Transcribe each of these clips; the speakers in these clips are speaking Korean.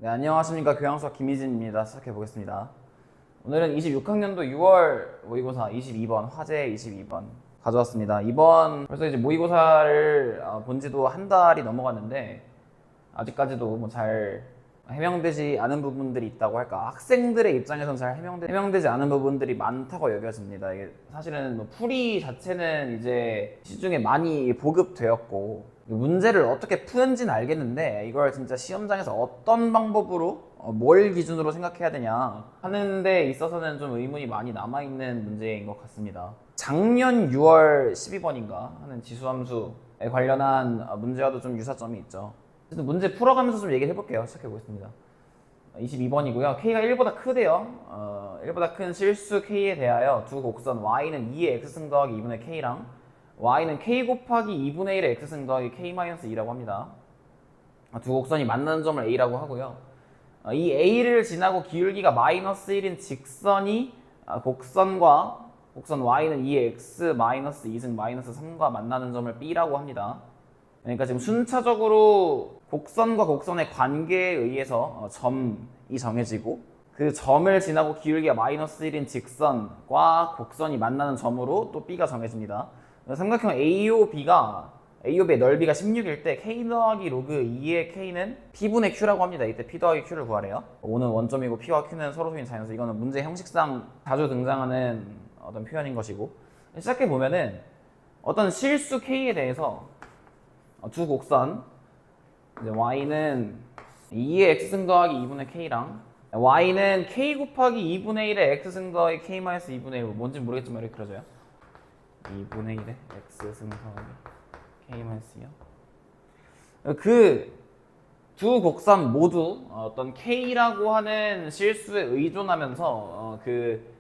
네, 안녕하십니까. 교양수학 김희진입니다. 시작해 보겠습니다. 오늘은 26학년도 6월 모의고사 22번, 화제 22번 가져왔습니다. 이번 벌써 이제 모의고사를 본 지도 한 달이 넘어갔는데 아직까지도 뭐 잘 해명되지 않은 부분들이 있다고 할까. 학생들의 입장에서는 잘 해명되지 않은 부분들이 많다고 여겨집니다. 이게 사실은 뭐 풀이 자체는 이제 시중에 많이 보급되었고 문제를 어떻게 푸는지는 알겠는데 이걸 진짜 시험장에서 어떤 방법으로 뭘 기준으로 생각해야 되냐 하는 데 있어서는 좀 의문이 많이 남아있는 문제인 것 같습니다. 작년 6월 12번인가 하는 지수함수에 관련한 문제와도 좀 유사점이 있죠. 그래서 문제 풀어가면서 좀 얘기를 해볼게요. 시작해보겠습니다. 22번이고요. K가 1보다 크대요. 1보다 큰 실수 K에 대하여 두 곡선 Y는 2의 X승 더하기 2분의 K랑 Y는 K 곱하기 2분의 1의 X승 더하기 K-2라고 합니다. 두 곡선이 만나는 점을 A라고 하고요. 이 A를 지나고 기울기가 마이너스 1인 직선이 곡선 Y는 2의 X 마이너스 2승 마이너스 3과 만나는 점을 B라고 합니다. 그러니까 지금 순차적으로 곡선과 곡선의 관계에 의해서 점이 정해지고 그 점을 지나고 기울기가 마이너스 1인 직선과 곡선이 만나는 점으로 또 B가 정해집니다. 삼각형 AOB의 넓이가 16일 때 K 더하기 로그 2의 K는 P분의 Q라고 합니다. 이때 P 더하기 Q를 구하래요. O는 원점이고 P와 Q는 서로 소인 자연수. 이거는 문제 형식상 자주 등장하는 어떤 표현인 것이고, 시작해보면은 어떤 실수 K에 대해서 두 곡선 이제 Y는 2의 X승 더하기 2분의 K랑 Y는 K 곱하기 2분의 1의 X승 더하기 K-2분의 1 뭔지 모르겠지만 이렇게 그려져요. 2분의 1의 X승 더하기 K-2요. 그 두 곡선 모두 어떤 K라고 하는 실수에 의존하면서 그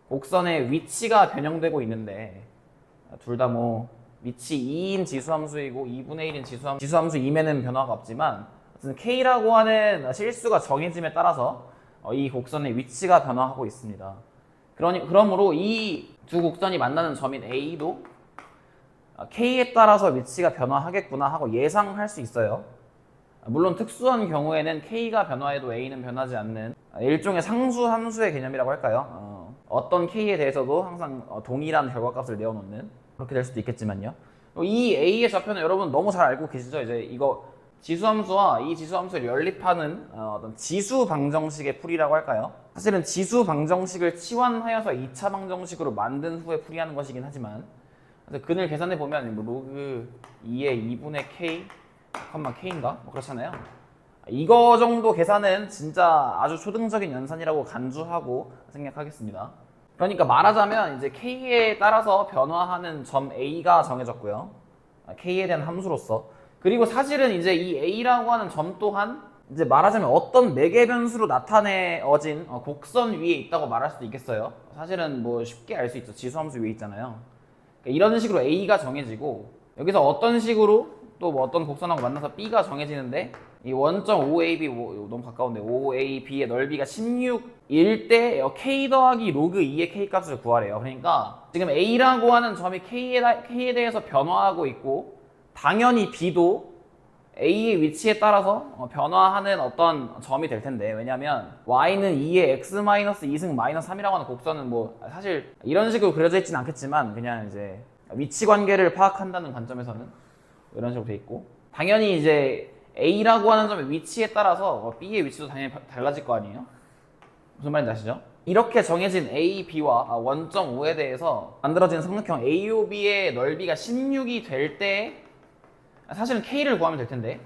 곡선의 위치가 변형되고 있는데 둘 다 뭐 위치 2인 지수함수이고 2분의 1인 지수함수 2면은 변화가 없지만 K라고 하는 실수가 정해짐에 따라서 이 곡선의 위치가 변화하고 있습니다. 그러므로 이 두 곡선이 만나는 점인 A도 K에 따라서 위치가 변화하겠구나 하고 예상할 수 있어요. 물론 특수한 경우에는 K가 변화해도 A는 변하지 않는 일종의 상수 함수의 개념이라고 할까요? 어떤 K에 대해서도 항상 동일한 결과값을 내어놓는 그렇게 될 수도 있겠지만요. 이 A의 좌표는 여러분 너무 잘 알고 계시죠? 이제 이거 지수함수와 이 지수함수를 연립하는 어떤 지수 방정식의 풀이라고 할까요? 사실은 지수 방정식을 치환하여서 2차 방정식으로 만든 후에 풀이하는 것이긴 하지만 그래서 근을 계산해 보면 뭐 로그 2의 2분의 K, K인가? 뭐 그렇잖아요. 이거 정도 계산은 진짜 아주 초등적인 연산이라고 간주하고 생각하겠습니다. 그러니까 말하자면 이제 K에 따라서 변화하는 점 A가 정해졌고요. K에 대한 함수로서. 그리고 사실은 이제 이 A라고 하는 점 또한 이제 말하자면 어떤 매개 변수로 나타내어진 곡선 위에 있다고 말할 수도 있겠어요. 사실은 뭐 쉽게 알 수 있죠. 지수함수 위에 있잖아요. 그러니까 이런 식으로 A가 정해지고 여기서 어떤 식으로 또 뭐 어떤 곡선하고 만나서 B가 정해지는데 이 원점 OAB 너무 가까운데 OAB의 넓이가 16일 때 K 더하기 로그 2의 K 값을 구하래요. 그러니까 지금 A라고 하는 점이 K에 대해서 변화하고 있고 당연히 B도 A의 위치에 따라서 변화하는 어떤 점이 될 텐데 왜냐면 Y는 2의 X-2승 -3이라고 하는 곡선은 뭐 사실 이런 식으로 그려져 있진 않겠지만 그냥 이제 위치 관계를 파악한다는 관점에서는 이런 식으로 돼 있고 당연히 이제 A라고 하는 점의 위치에 따라서 B의 위치도 당연히 달라질 거 아니에요? 무슨 말인지 아시죠? 이렇게 정해진 A, B와 원점 O에 대해서 만들어진 삼각형 AOB의 넓이가 16이 될 때 사실은 K를 구하면 될 텐데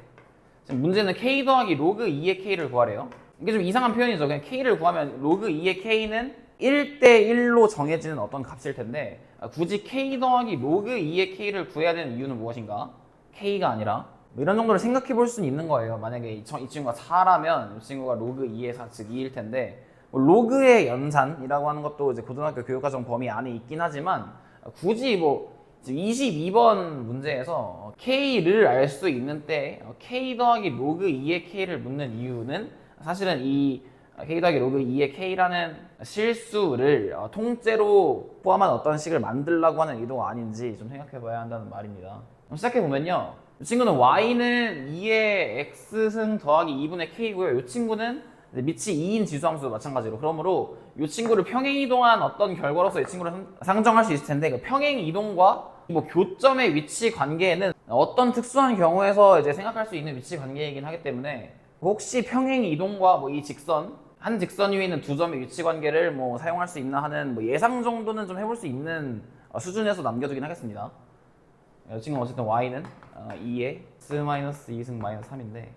지금 문제는 K 더하기 로그 2의 K를 구하래요. 이게 좀 이상한 표현이죠. 그냥 K를 구하면 로그 2의 K는 1대1로 정해지는 어떤 값일 텐데 굳이 K 더하기 로그 2의 K를 구해야 되는 이유는 무엇인가? K가 아니라 뭐 이런 정도를 생각해 볼 수는 있는 거예요. 만약에 이 친구가 4라면 이 친구가 로그 2의 4, 즉 2일 텐데 뭐 로그의 연산이라고 하는 것도 이제 고등학교 교육과정 범위 안에 있긴 하지만 굳이 뭐 지금 22번 문제에서 K를 알 수 있는 때 K 더하기 로그 2의 K를 묻는 이유는 사실은 이 K 더하기 로그 2의 K라는 실수를 통째로 포함한 어떤 식을 만들려고 하는 의도가 아닌지 좀 생각해 봐야 한다는 말입니다. 시작해 보면요. 이 친구는 y는 2의 x승 더하기 2분의 k고요. 이 친구는 밑이 2인 지수함수 마찬가지로. 그러므로 이 친구를 평행 이동한 어떤 결과로서 이 친구를 상정할 수 있을 텐데, 그 평행 이동과 뭐 교점의 위치 관계에는 어떤 특수한 경우에서 이제 생각할 수 있는 위치 관계이긴 하기 때문에, 혹시 평행 이동과 뭐 이 직선, 한 직선 위에 있는 두 점의 위치 관계를 뭐 사용할 수 있나 하는 뭐 예상 정도는 좀 해볼 수 있는 수준에서 남겨두긴 하겠습니다. 이 친구 어쨌든 y는 2에 x-2승 -3인데,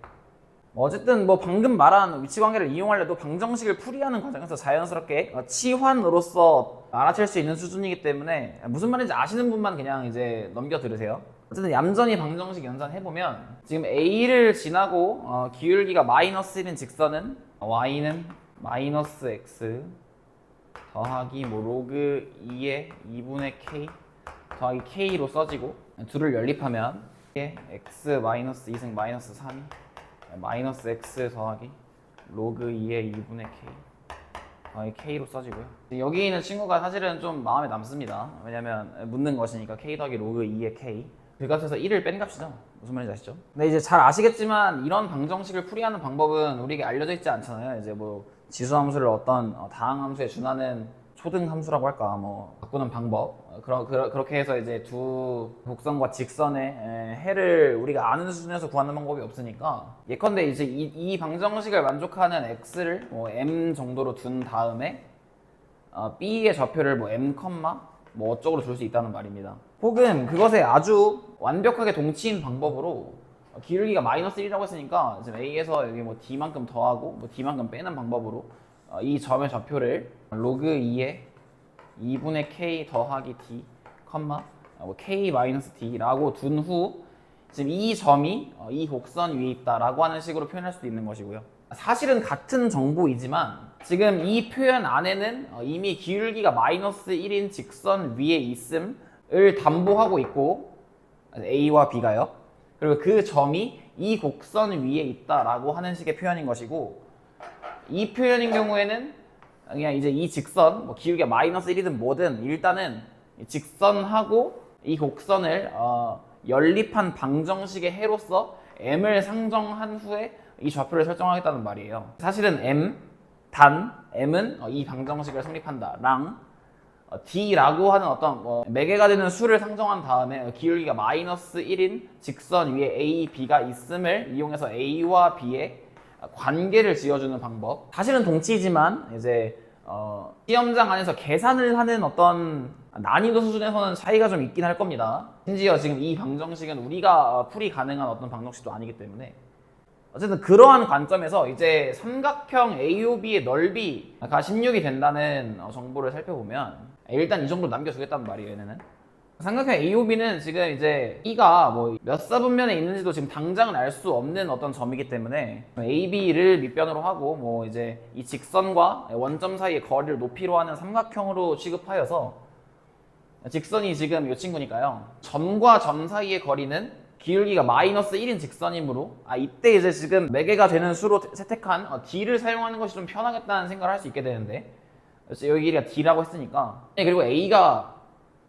어쨌든 뭐 방금 말한 위치 관계를 이용하려도 방정식을 풀이하는 과정에서 자연스럽게 치환으로서 알아챌 수 있는 수준이기 때문에 무슨 말인지 아시는 분만 그냥 이제 넘겨 들으세요. 어쨌든 얌전히 방정식 연산해보면 지금 A를 지나고 기울기가 -1인 직선은 y는 -x 더하기 뭐 로그 2의 2분의 k 더하기 k로 써지고, 둘을 연립하면 x-2승 -3이 마이너스 x 더하기 로그 2의 2분의 k 더하기 k로 써지고요. 여기 있는 친구가 사실은 좀 마음에 남습니다. 왜냐면 묻는 것이니까 k 더하기 로그 2의 k, 그 값에서 1을 뺀 값이죠. 무슨 말인지 아시죠? 근데 이제 잘 아시겠지만 이런 방정식을 풀이하는 방법은 우리에게 알려져 있지 않잖아요. 이제 뭐 지수함수를 어떤 다항함수에 준하는 초등함수라고 할까, 뭐 바꾸는 방법, 그렇게 해서 이제 두 곡선과 직선의 해를 우리가 아는 수준에서 구하는 방법이 없으니까, 예컨대 이제 이 방정식을 만족하는 x를 뭐 m 정도로 둔 다음에 b의 좌표를 뭐 m, 뭐 어쩌고로 줄 수 있다는 말입니다. 혹은 그것에 아주 완벽하게 동치인 방법으로 기울기가 -1이라고 했으니까 지금 a에서 여기 뭐 d만큼 더하고 뭐 d만큼 빼는 방법으로 이 점의 좌표를 로그 2의 2분의 k 더하기 d, 뭐 k-d라고 둔 후 지금 이 점이 이 곡선 위에 있다라고 하는 식으로 표현할 수도 있는 것이고요. 사실은 같은 정보이지만 지금 이 표현 안에는 이미 기울기가 -1인 직선 위에 있음을 담보하고 있고, A와 B가요. 그리고 그 점이 이 곡선 위에 있다라고 하는 식의 표현인 것이고, 이 표현인 경우에는 그냥 이제 이 직선, 뭐 기울기가 -1이든 뭐든 일단은 직선하고 이 곡선을 연립한 방정식의 해로서 m을 상정한 후에 이 좌표를 설정하겠다는 말이에요. 사실은 m은 이 방정식을 성립한다 랑 d라고 하는 어떤 매개가 되는 수를 상정한 다음에 기울기가 -1인 직선 위에 a, b가 있음을 이용해서 a와 b의 관계를 지어주는 방법. 사실은 동치이지만 이제 시험장 안에서 계산을 하는 어떤 난이도 수준에서는 차이가 좀 있긴 할 겁니다. 심지어 지금 이 방정식은 우리가 풀이 가능한 어떤 방정식도 아니기 때문에, 어쨌든 그러한 관점에서 이제 삼각형 AOB의 넓이가 16이 된다는 정보를 살펴보면 일단 이 정도 남겨주겠다는 말이에요. 얘네는 삼각형 AOB는 지금 이제 E가 뭐 몇 사분면에 있는지도 지금 당장은 알 수 없는 어떤 점이기 때문에 AB를 밑변으로 하고 뭐 이제 이 직선과 원점 사이의 거리를 높이로 하는 삼각형으로 취급하여서, 직선이 지금 이 친구니까요. 점과 점 사이의 거리는 기울기가 -1인 직선이므로 이때 이제 지금 매개가 되는 수로 채택한 d를 사용하는 것이 좀 편하겠다는 생각을 할 수 있게 되는데, 여기 길이가 d라고 했으니까, 그리고 a가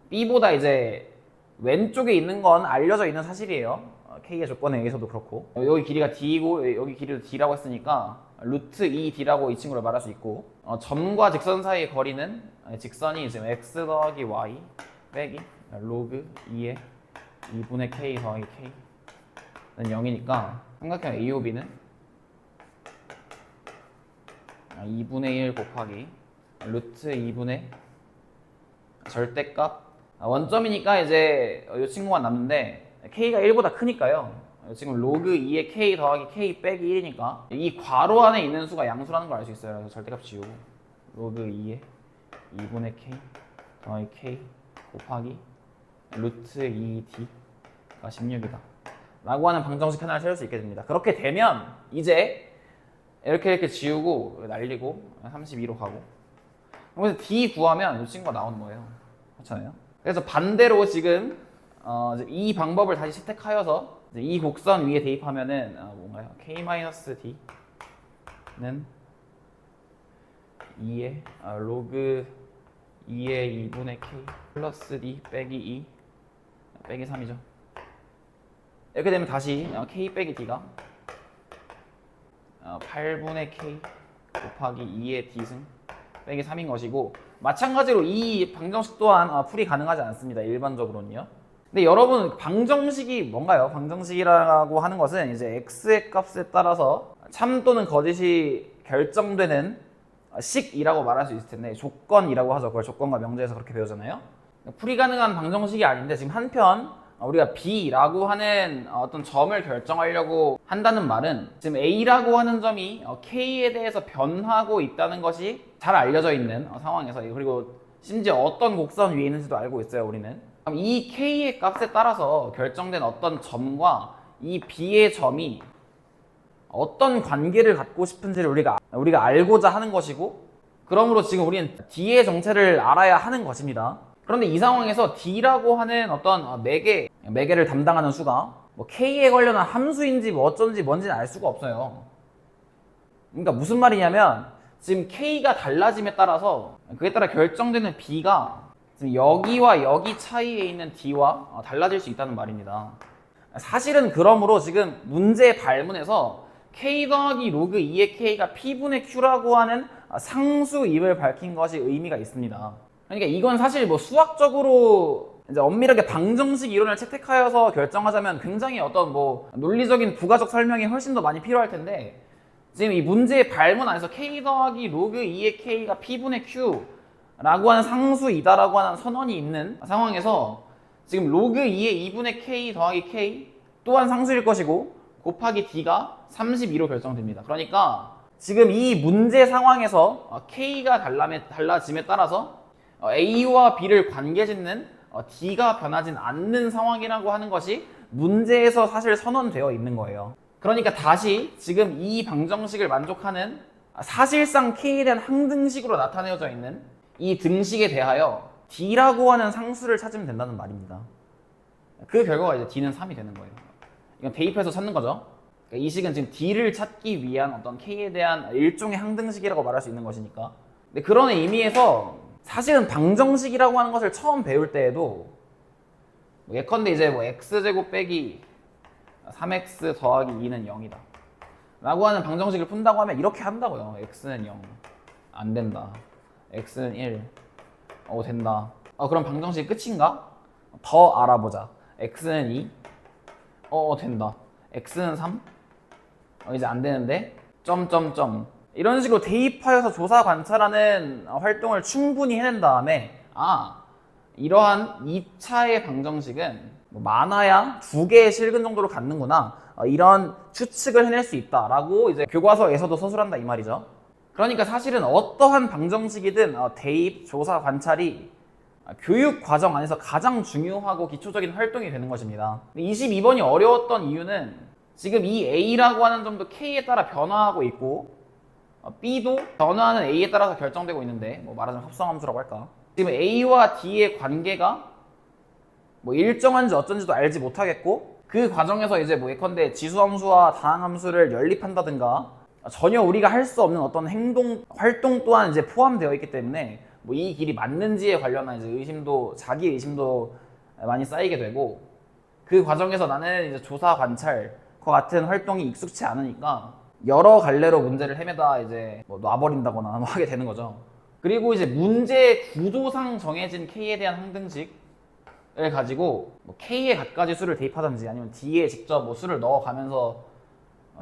b보다 이제 왼쪽에 있는 건 알려져 있는 사실이에요. k의 조건에 의해서도 그렇고, 여기 길이가 d이고 여기 길이도 d라고 했으니까 루트 2d라고 이 친구를 말할 수 있고, 점과 직선 사이의 거리는 직선이 지금 x 더하기 y 빼기 로그 2의 2분의 k 더하기 k는 0이니까 삼각형 AOB는 2분의 1 곱하기 루트 2분의 절대값, 원점이니까 이제 이 친구가 남는데 k가 1보다 크니까요. 지금 로그 2의 k 더하기 k 빼기 1이니까 이 괄호 안에 있는 수가 양수라는 걸 알 수 있어요. 그래서 절대값 지우고 로그 2의 2분의 k 더하기 k 곱하기 루트 2d가 16이다 라고 하는 방정식 하나를 세울 수 있게 됩니다. 그렇게 되면 이제 이렇게 지우고 날리고 32로 가고, 그래서 d 구하면 이 친구가 나오는 거예요. 그렇잖아요. 그래서 반대로 지금 이 방법을 다시 채택하여서 이 곡선 위에 대입하면은 뭔가요? k-d는 2의 로그 2의 2분의 k 플러스 d 빼기 2 빼기 3이죠. 이렇게 되면 다시 k 빼기 d가 8분의 k 곱하기 2의 d승 빼기 3인 것이고, 마찬가지로 이 방정식 또한 풀이 가능하지 않습니다. 일반적으로는요. 근데 여러분, 방정식이 뭔가요? 방정식이라고 하는 것은 이제 x의 값에 따라서 참 또는 거짓이 결정되는 식이라고 말할 수 있을 텐데, 조건이라고 하죠. 그걸 조건과 명제에서 그렇게 배우잖아요. 풀이 가능한 방정식이 아닌데, 지금 한편 우리가 B라고 하는 어떤 점을 결정하려고 한다는 말은 지금 A라고 하는 점이 K에 대해서 변하고 있다는 것이 잘 알려져 있는 상황에서, 그리고 심지어 어떤 곡선 위에 있는지도 알고 있어요, 우리는. 그럼 이 K의 값에 따라서 결정된 어떤 점과 이 B의 점이 어떤 관계를 갖고 싶은지를 우리가 알고자 하는 것이고, 그러므로 지금 우리는 D의 정체를 알아야 하는 것입니다. 그런데 이 상황에서 D라고 하는 어떤 매개를 담당하는 수가 뭐 K에 관련한 함수인지 뭐 어쩐지 뭔지는 알 수가 없어요. 그러니까 무슨 말이냐면, 지금 K가 달라짐에 따라서 그에 따라 결정되는 B가 지금 여기와 여기 차이에 있는 D와 달라질 수 있다는 말입니다. 사실은 그러므로 지금 문제 발문에서 K 더하기 로그 2의 K가 P분의 Q라고 하는 상수임을 밝힌 것이 의미가 있습니다. 그러니까 이건 사실 뭐 수학적으로 이제 엄밀하게 방정식 이론을 채택하여서 결정하자면 굉장히 어떤 뭐 논리적인 부가적 설명이 훨씬 더 많이 필요할 텐데, 지금 이 문제의 발문 안에서 K 더하기 로그 2의 K가 P분의 Q라고 하는 상수이다라고 하는 선언이 있는 상황에서 지금 로그 2의 2분의 K 더하기 K 또한 상수일 것이고 곱하기 D가 32로 결정됩니다. 그러니까 지금 이 문제 상황에서 K가 달라짐에 따라서 A와 B를 관계짓는 D가 변하진 않는 상황이라고 하는 것이 문제에서 사실 선언되어 있는 거예요. 그러니까 다시 지금 이 방정식을 만족하는 사실상 K에 대한 항등식으로 나타내어져 있는 이 등식에 대하여 D라고 하는 상수를 찾으면 된다는 말입니다. 그 결과가 이제 D는 3이 되는 거예요. 이건 대입해서 찾는 거죠. 그러니까 이 식은 지금 D를 찾기 위한 어떤 K에 대한 일종의 항등식이라고 말할 수 있는 것이니까. 근데 그런 의미에서 사실은 방정식이라고 하는 것을 처음 배울 때에도 예컨대 이제 뭐 x제곱 빼기 3x 더하기 2는 0이다 라고 하는 방정식을 푼다고 하면 이렇게 한다고요. x는 0 안 된다, x는 1 된다. 그럼 방정식 끝인가? 더 알아보자. x는 2 된다, x는 3 이제 안 되는데 점점점 이런 식으로 대입하여서 조사 관찰하는 활동을 충분히 해낸 다음에 이러한 2차의 방정식은 뭐 많아야 2개의 실근 정도로 갖는구나, 이런 추측을 해낼 수 있다라고 이제 교과서에서도 서술한다 이 말이죠. 그러니까 사실은 어떠한 방정식이든 대입, 조사, 관찰이 교육 과정 안에서 가장 중요하고 기초적인 활동이 되는 것입니다. 22번이 어려웠던 이유는 지금 이 A라고 하는 점도 K에 따라 변화하고 있고 B도 변화하는 A에 따라서 결정되고 있는데, 뭐 말하자면 합성함수라고 할까? 지금 A와 D의 관계가 뭐 일정한지 어쩐지도 알지 못하겠고, 그 과정에서 이제 뭐 예컨대 지수함수와 다항함수를 연립한다든가 전혀 우리가 할 수 없는 어떤 활동 또한 이제 포함되어 있기 때문에 뭐 이 길이 맞는지에 관련한 이제 의심도, 자기 의심도 많이 쌓이게 되고, 그 과정에서 나는 이제 조사 관찰과 같은 활동이 익숙치 않으니까 여러 갈래로 문제를 헤매다 이제 뭐 놔버린다거나 뭐 하게 되는 거죠. 그리고 이제 문제 구조상 정해진 K에 대한 항등식을 가지고 뭐 K에 갖가지 수를 대입하든지 아니면 D에 직접 뭐 수를 넣어가면서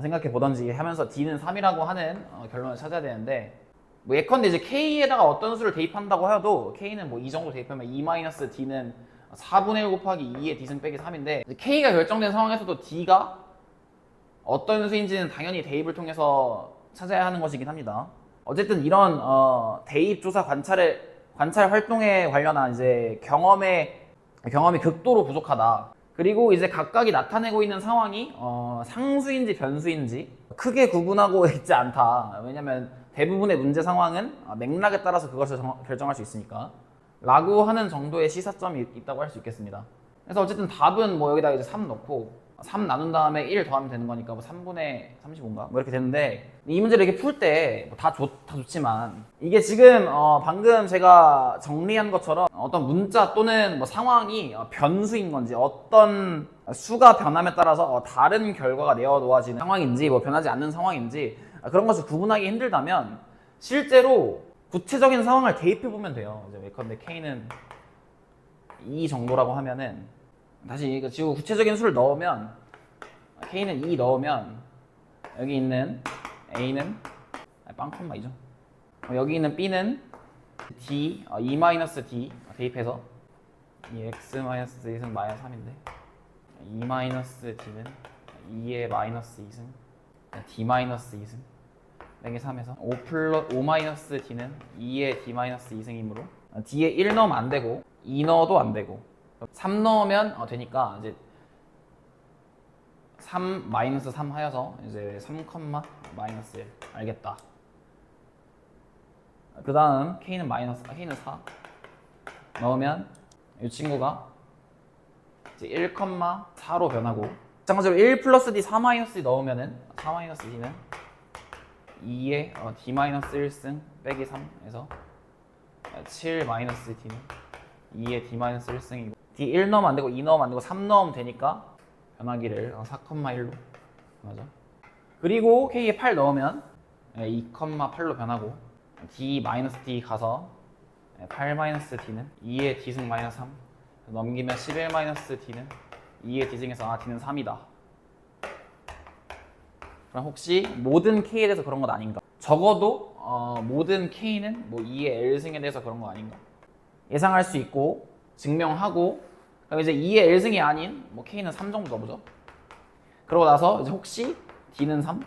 생각해 보든지 하면서 D는 3이라고 하는 결론을 찾아야 되는데, 뭐 예컨대 이제 K에다가 어떤 수를 대입한다고 해도 K는 뭐 이 정도 대입하면 2-D는 4분의 1 곱하기 2의 D승 빼기 3인데, K가 결정된 상황에서도 D가 어떤 수인지는 당연히 대입을 통해서 찾아야 하는 것이긴 합니다. 어쨌든 이런 대입, 조사, 관찰 활동에 관련한 이제 경험이 극도로 부족하다. 그리고 이제 각각이 나타내고 있는 상황이 상수인지 변수인지 크게 구분하고 있지 않다. 왜냐면 대부분의 문제 상황은 맥락에 따라서 그것을 결정할 수 있으니까 라고 하는 정도의 시사점이 있다고 할 수 있겠습니다. 그래서 어쨌든 답은 뭐 여기다 이제 3 넣고 3 나눈 다음에 1 더하면 되는 거니까 뭐 3분의 35인가? 뭐 이렇게 되는데 이 문제를 이렇게 풀 때 다 좋지만 이게 지금 방금 제가 정리한 것처럼 어떤 문자 또는 뭐 상황이 변수인 건지 어떤 수가 변함에 따라서 다른 결과가 내어 놓아지는 상황인지 뭐 변하지 않는 상황인지 그런 것을 구분하기 힘들다면 실제로 구체적인 상황을 대입해 보면 돼요. 이제 예컨대 K는 이 정도라고 하면은 다시 지금 구체적인 수를 넣으면 K는 2 넣으면 여기 있는 A는 빵컴마이죠. 여기 있는 B는 D, E-D 대입해서 이 X-D는 마이너스 3인데 E-D는 2의 마이너스 2승 D-2승 빼기 3에서 5-D는 2의 D-2승이므로 D에 1 넣으면 안 되고 2 넣어도 안 되고 3 넣으면 되니까 이제 3 마이너스 3 하여서 이제 3, 마이너스 1 알겠다. 그 다음 K는 4 넣으면 이 친구가 이제 1, 4로 변하고 마찬가지로 1 플러스 D 4 마이너스 D 넣으면은 4 마이너스 D는 2의 D 마이너스 1승 빼기 3에서 7 마이너스 D는 2의 D 마이너스 1승이고 D 1 넣으면 안 되고 2 넣으면 안 되고 3 넣으면 되니까 변하기를 4,1로 변하죠. 그리고 K에 8 넣으면 2,8로 변하고 D 마이너스 D 가서 8 마이너스 D는 2의 D승 마이너스 3 넘기면 11 마이너스 D는 2의 D승에서 D는 3이다. 그럼 혹시 모든 K에 대해서 그런 건 아닌가? 적어도 모든 K는 뭐 2의 L승에 대해서 그런 거 아닌가? 예상할 수 있고 증명하고 그럼 이제 2의 L승이 아닌 뭐 K는 3 정도 넣어보죠. 그러고 나서 이제 혹시 D는 3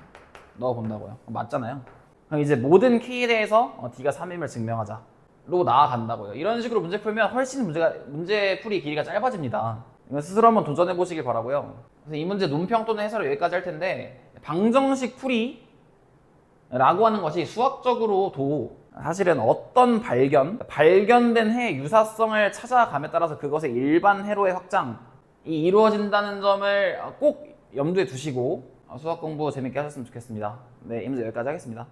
넣어본다고요. 맞잖아요. 그럼 이제 모든 K에 대해서 D가 3임을 증명하자로 나아간다고요. 이런 식으로 문제 풀면 훨씬 문제 풀이 길이가 짧아집니다. 이거 스스로 한번 도전해 보시길 바라고요. 그래서 이 문제 논평 또는 해설을 여기까지 할 텐데 방정식 풀이라고 하는 것이 수학적으로도 사실은 어떤 발견된 해의 유사성을 찾아감에 따라서 그것의 일반 해로의 확장이 이루어진다는 점을 꼭 염두에 두시고 수학 공부 재밌게 하셨으면 좋겠습니다. 네, 이 문제 여기까지 하겠습니다.